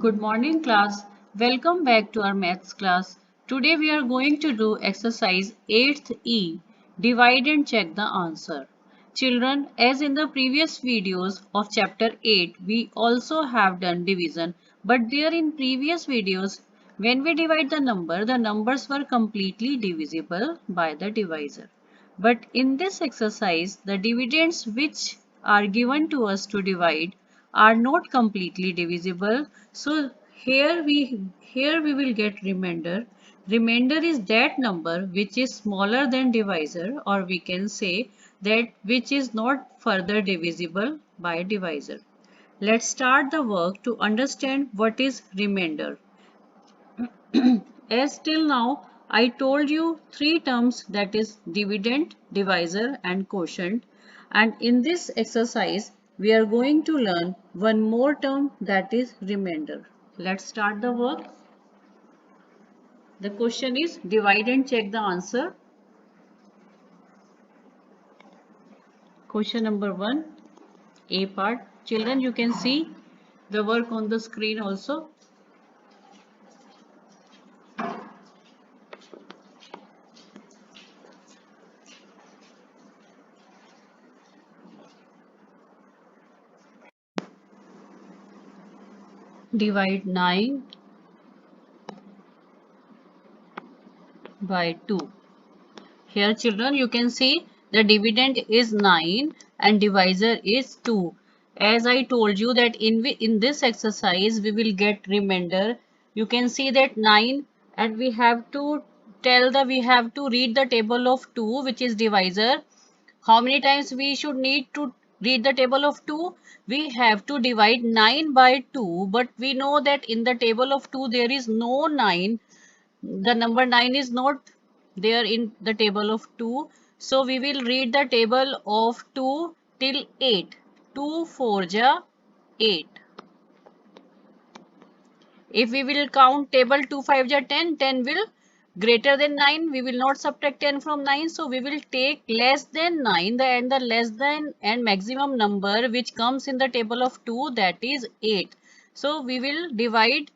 Good morning, class. Welcome back to our maths class. Today we are going to do exercise 8th E. Divide and check the answer. Children, as in the previous videos of chapter 8, we also have done division. But there in previous videos, when we divide the number, the numbers were completely divisible by the divisor. But in this exercise, the dividends which are given to us to divide are not completely divisible. So here we will get remainder. Remainder is that number which is smaller than divisor, or we can say that which is not further divisible by divisor. Let's start the work to understand what is remainder. As till now, I told you three terms, that is dividend, divisor and quotient. And in this exercise, we are going to learn one more term, that is remainder. Let's start the work. The question is divide and check the answer. Question number 1, A part. Children, you can see the work on the screen also. Divide 9 by 2. Here children, you can see the dividend is 9 and divisor is 2. As I told you that in this exercise we will get remainder. You can see that 9, and we have to we have to read the table of 2, which is divisor. How many times we should need to read the table of 2? We have to divide 9 by 2, but we know that in the table of 2 there is no 9. The number 9 is not there in the table of 2. So we will read the table of 2 till 8. 2 4 ja 8. If we will count table 2 5 ja 10, 10 will greater than 9. We will not subtract 10 from 9. So we will take less than 9, and the less than and maximum number which comes in the table of 2, that is 8. So we will divide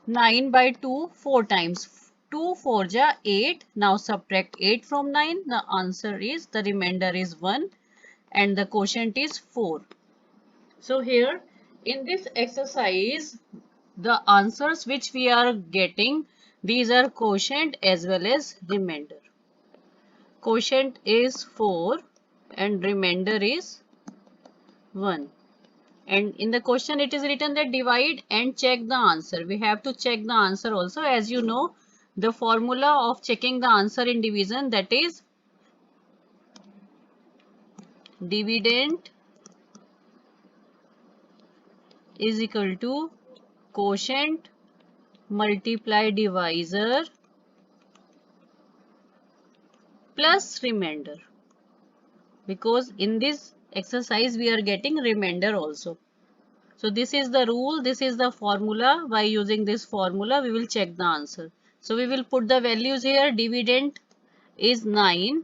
9 by 2 4 times. 2 4 ja 8. Now subtract 8 from 9. The answer is, the remainder is 1 and the quotient is 4. So here in this exercise, the answers which we are getting, these are quotient as well as remainder. Quotient is 4 and remainder is 1. And in the question it is written that divide and check the answer. We have to check the answer also. As you know, the formula of checking the answer in division, that is dividend is equal to quotient multiply divisor plus remainder. Because in this exercise we are getting remainder also. So this is the rule, this is the formula. By using this formula, we will check the answer. So we will put the values here. Dividend is 9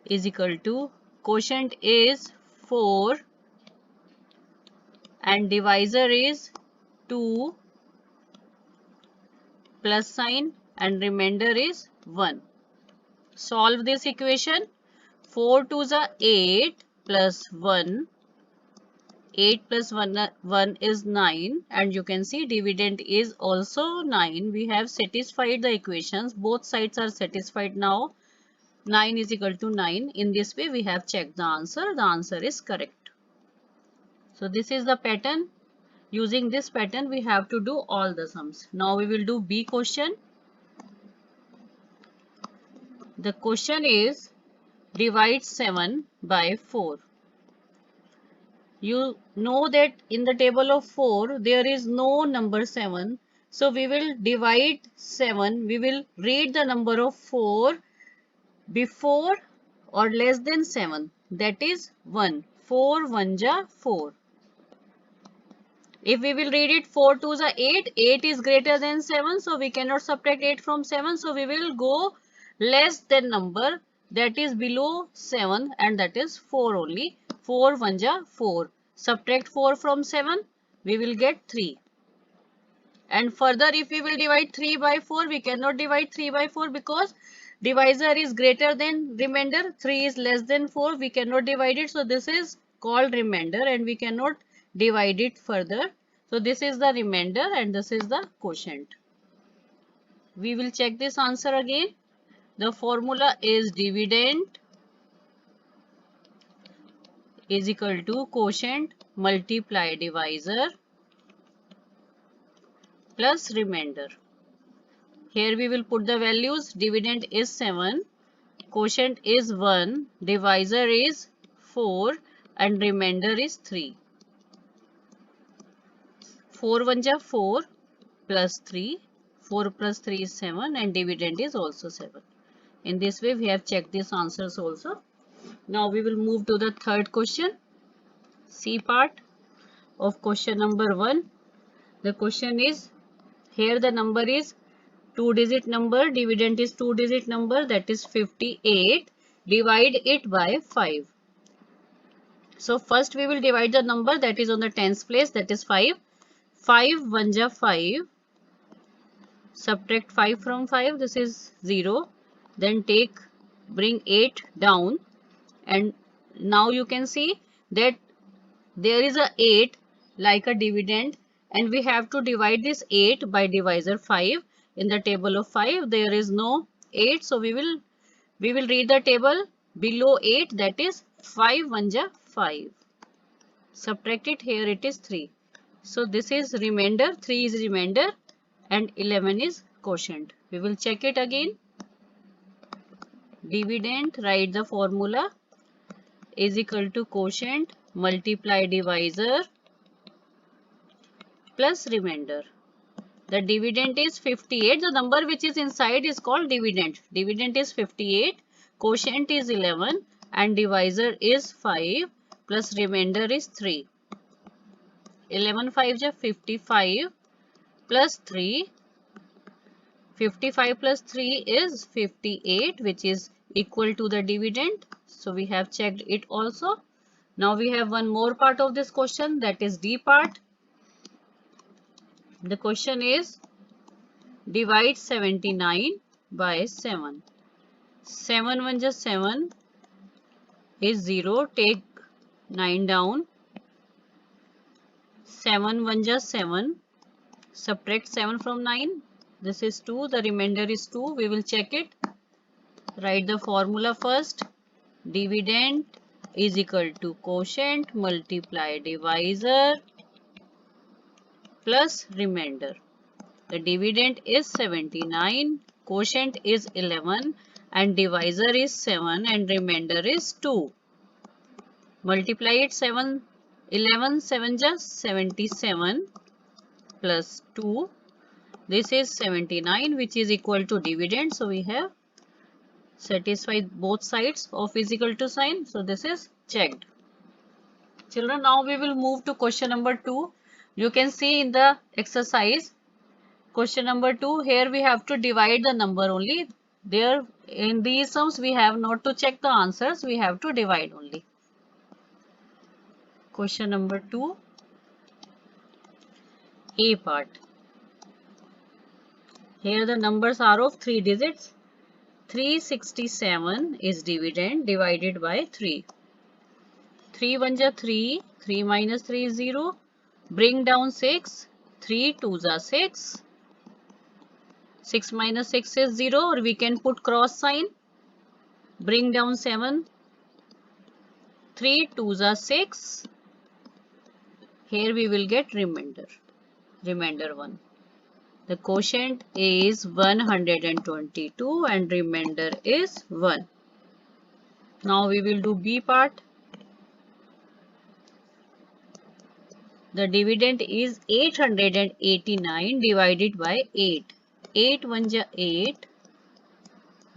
is equal to quotient is 4 and divisor is 2 plus sign and remainder is 1. Solve this equation. 4 2s are 8 plus 1. 8 plus 1 is 9, and you can see dividend is also 9. We have satisfied the equations. Both sides are satisfied now. 9 is equal to 9. In this way we have checked the answer. The answer is correct. So this is the pattern. Using this pattern we have to do all the sums. Now we will do B question. The question is divide 7 by 4. You know that in the table of 4 there is no number 7. So we will divide 7. We will read the number of 4 before or less than 7. That is 1. 4 1 ja 4. If we will read it 4 2 ja 8. 8 is greater than 7. So we cannot subtract 8 from 7. So we will go less than number that is below 7, and that is 4 only. 4 1 ja 4. Subtract 4 from 7, we will get 3. And further, if we will divide 3 by 4, we cannot divide 3 by 4 because divisor is greater than remainder. 3 is less than 4. We cannot divide it. So this is called remainder and we cannot divide it further. So this is the remainder and this is the quotient. We will check this answer again. The formula is dividend is equal to quotient multiply divisor plus remainder. Here we will put the values. Dividend is 7, quotient is 1, divisor is 4 and remainder is 3. 4 1 ja 4 plus 3. 4 plus 3 is 7 and dividend is also 7. In this way we have checked these answers also. Now we will move to the third question. C part of question number 1. The question is, here the number is 2-digit number, dividend is 2-digit number, that is 58. Divide it by 5. So first we will divide the number that is on the tens place, that is 5. 5 1 ja 5. Subtract 5 from 5, this is 0. Then bring 8 down and now you can see that there is a 8 like a dividend and we have to divide this 8 by divisor 5. In the table of 5 there is no 8, so we will read the table below 8, that is 5 1 ja 5. Subtract it, here it is 3. So this is remainder, 3 is remainder and 11 is quotient. We will check it again. Dividend, write the formula, is equal to quotient multiply divisor plus remainder. The dividend is 58. The number which is inside is called dividend. Dividend is 58. Quotient is 11 and divisor is 5 plus remainder is 3. 11 5 ja 55 plus 3. 55 plus 3 is 58, which is equal to the dividend. So we have checked it also. Now we have one more part of this question, that is D part. The question is, divide 79 by 7. 7 1 ja 7 is 0. Take 9 down. 7 1 ja 7. Subtract 7 from 9. This is 2. The remainder is 2. We will check it. Write the formula first. Dividend is equal to quotient multiply divisor plus remainder. The dividend is 79, quotient is 11 and divisor is 7 and remainder is 2. Multiply it, 7, 11, 7 ja 77 plus 2. This is 79, which is equal to dividend. So we have satisfied both sides of is equal to sign. So this is checked. Children, now we will move to question number 2. You can see in the exercise, question number 2, here we have to divide the number only. There in these sums we have not to check the answers, we have to divide only. Question number 2, A part. Here the numbers are of 3 digits. 367 is dividend divided by 3. 3 1 ja 3, 3 minus 3 is 0. Bring down 6, 3 2 ja 6. 6 minus 6 is 0, or we can put cross sign. Bring down 7. 3 2 ja 6. Here we will get remainder. Remainder 1. The quotient is 122 and remainder is 1. Now we will do B part. The dividend is 889 divided by 8. 8 1 ja 8.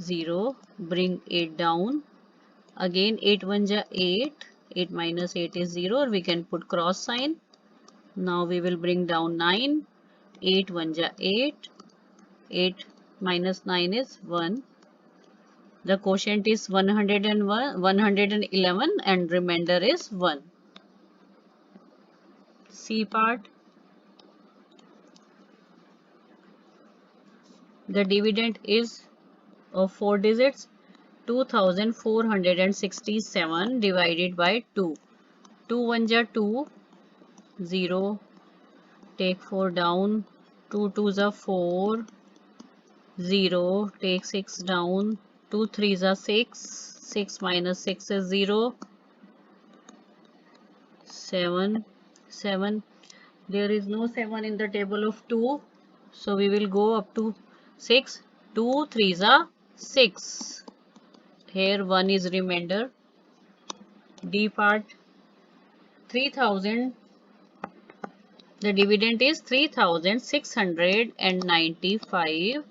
0. Bring 8 down. Again 8 1 ja 8. 8 minus 8 is 0, or we can put cross sign. Now we will bring down 9. 8 1 ja 8. 8 minus 9 is 1. The quotient is 111 and remainder is 1. C part. The dividend is of 4 digits. 2467 divided by 2. 2 1 ja 2, 0, take 4 down, 2 2 ja 4, 0, take 6 down, 2 3 ja 6, 6 minus 6 is 0, 7, 7. There is no 7 in the table of 2, so we will go up to 6. 2 3 ja 6. Here 1 is remainder. D part. 3000. The dividend is 3695.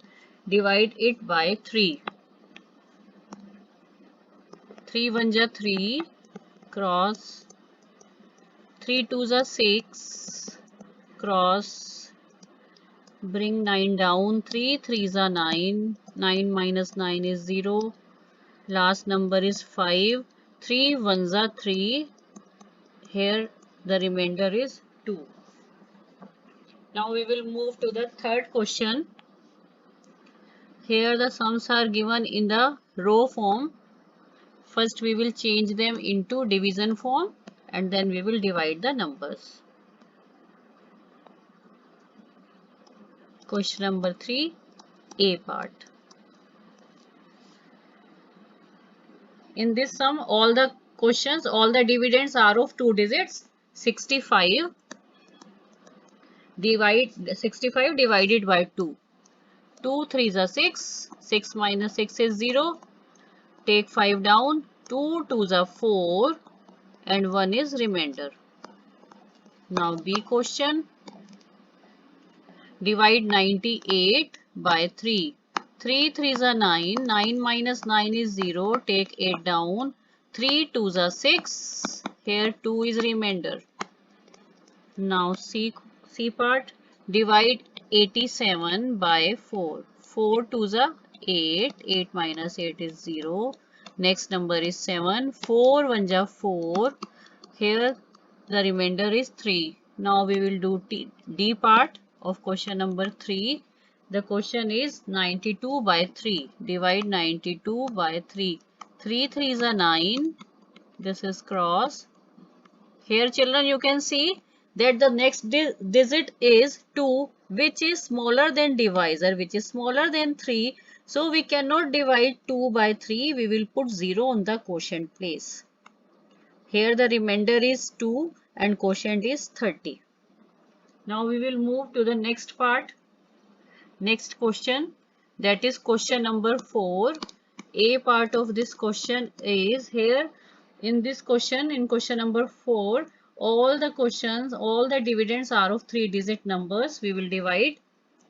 Divide it by 3. 3 1 ja 3, cross. 3 2 ja 6, cross. Bring 9 down. 3 3 ja 9. 9 minus 9 is 0. Last number is 5. 3 1 ja 3. Here the remainder is 2. Now we will move to the third question. Here the sums are given in the row form. First we will change them into division form and then we will divide the numbers. Question number 3, A part. In this sum, all the dividends are of 2 digits. 65 divided by 2. 2 3 is 6. 6 minus 6 is 0. Take 5 down. 2 2 is 4 and 1 is remainder. Now B question. Divide 98 by 3. 3 3 is 9. 9 minus 9 is 0. Take 8 down. 3 2 is 6. Here 2 is remainder. Now C part. Divide 87 by 4. 4 2 is 8. 8 minus 8 is 0. Next number is 7. 4 1 is 4. Here the remainder is 3. Now we will do D part of question number 3. The question is 92 by 3. Divide 92 by 3. 3 3 is 9. This is cross. Here children you can see that the next digit is 2, which is smaller than divisor, which is smaller than 3. So we cannot divide 2 by 3. We will put 0 on the quotient place. Here the remainder is 2 and quotient is 30. Now we will move to the next part. Next question, that is question number 4. A part of this question is here. In this question, in question number 4, all the dividends are of 3-digit numbers. We will divide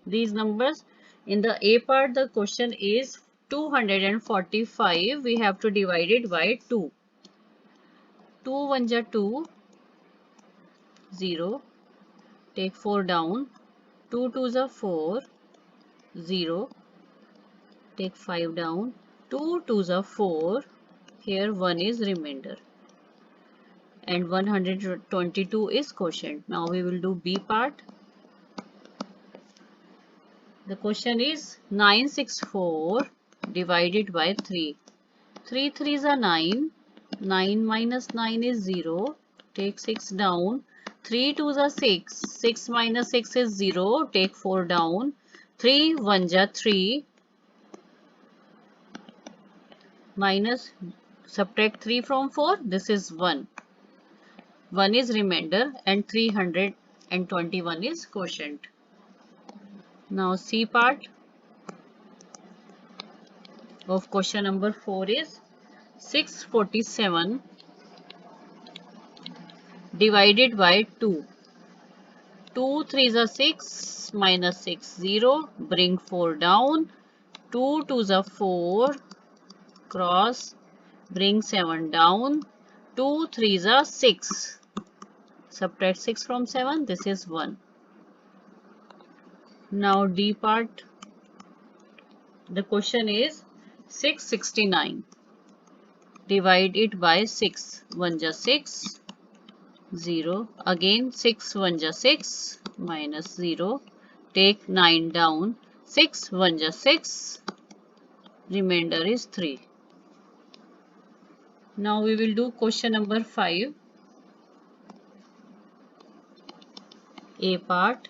these numbers. In the A part, the question is 245. We have to divide it by 2. 2 1 ja 2, 0. Take 4 down. 2 2 is 4, 0. Take 5 down. 2 2 is 4. Here 1 is remainder. And 122 is quotient. Now we will do B part. The question is 964 divided by 3. 3 3 is 9. 9 minus 9 is 0. Take 6 down. 3 2 is 6. 6 minus 6 is 0. Take 4 down. 3 1 ja 3. Minus, subtract 3 from 4. This is 1. 1 is remainder and 321 is quotient. Now C part of question number 4 is 647 divided by 2. 2 3 is 6 minus 6 0. Bring 4 down. 2 2 is 4. Cross. Bring 7 down. 2 3 is 6. Subtract 6 from 7. This is 1. Now D part. The question is 669. Divide it by 6. 1 ja 6. 0. Again 6 1 ja 6 minus 0. Take 9 down. 6 1 ja 6. Remainder is 3. Now we will do question number 5. A part.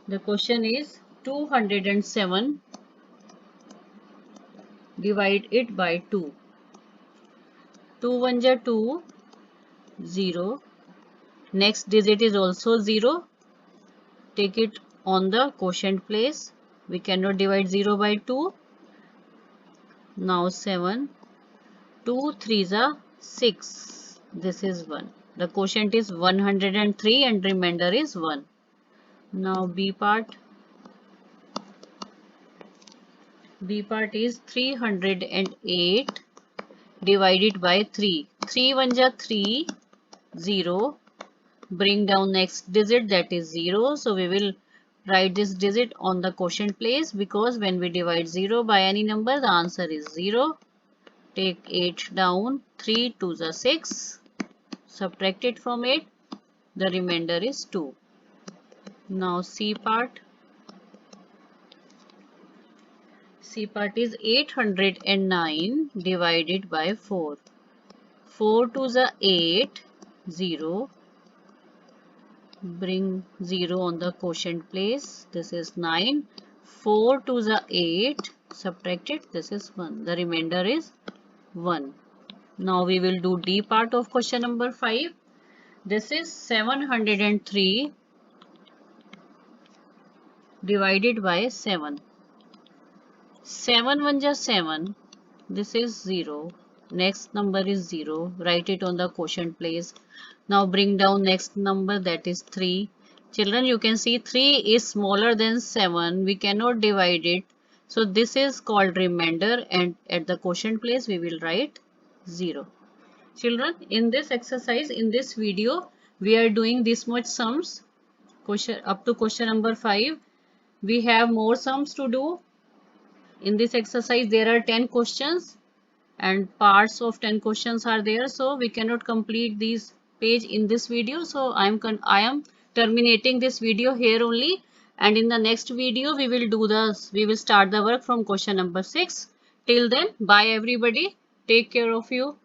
The question is 207. Divide it by 2. 2 1 ja 2. 0. Next digit is also 0. Take it on the quotient place. We cannot divide 0 by 2. Now 7. 2 3s are 6. This is 1. The quotient is 103 and remainder is 1. Now B part. B part is 308 divided by 3. 3 1 ja 3. 0. Bring down next digit, that is 0. So we will write this digit on the quotient place, because when we divide 0 by any number, the answer is 0. Take 8 down. 3 2s are 6. Subtract it from 8. The remainder is 2. Now C part. C part is 809 divided by 4. 4 2s are 8. 0. Bring 0 on the quotient place. This is 9. 4 2s are 8. Subtract it. This is 1. The remainder is 1. Now we will do D part of question number 5. This is 703 divided by 7. 7 1 ja 7. This is 0. Next number is 0. Write it on the quotient place. Now bring down next number, that is 3. Children, you can see 3 is smaller than 7. We cannot divide it. So this is called remainder, and at the quotient place we will write 0. Children, in this exercise, in this video, we are doing this much sums. Question up to question number 5. We have more sums to do. In this exercise, there are 10 questions and parts of 10 questions are there. So we cannot complete these page in this video. So I am terminating this video here only. And in the next video, we will start the work from question number 6. Till then, bye everybody. Take care of you.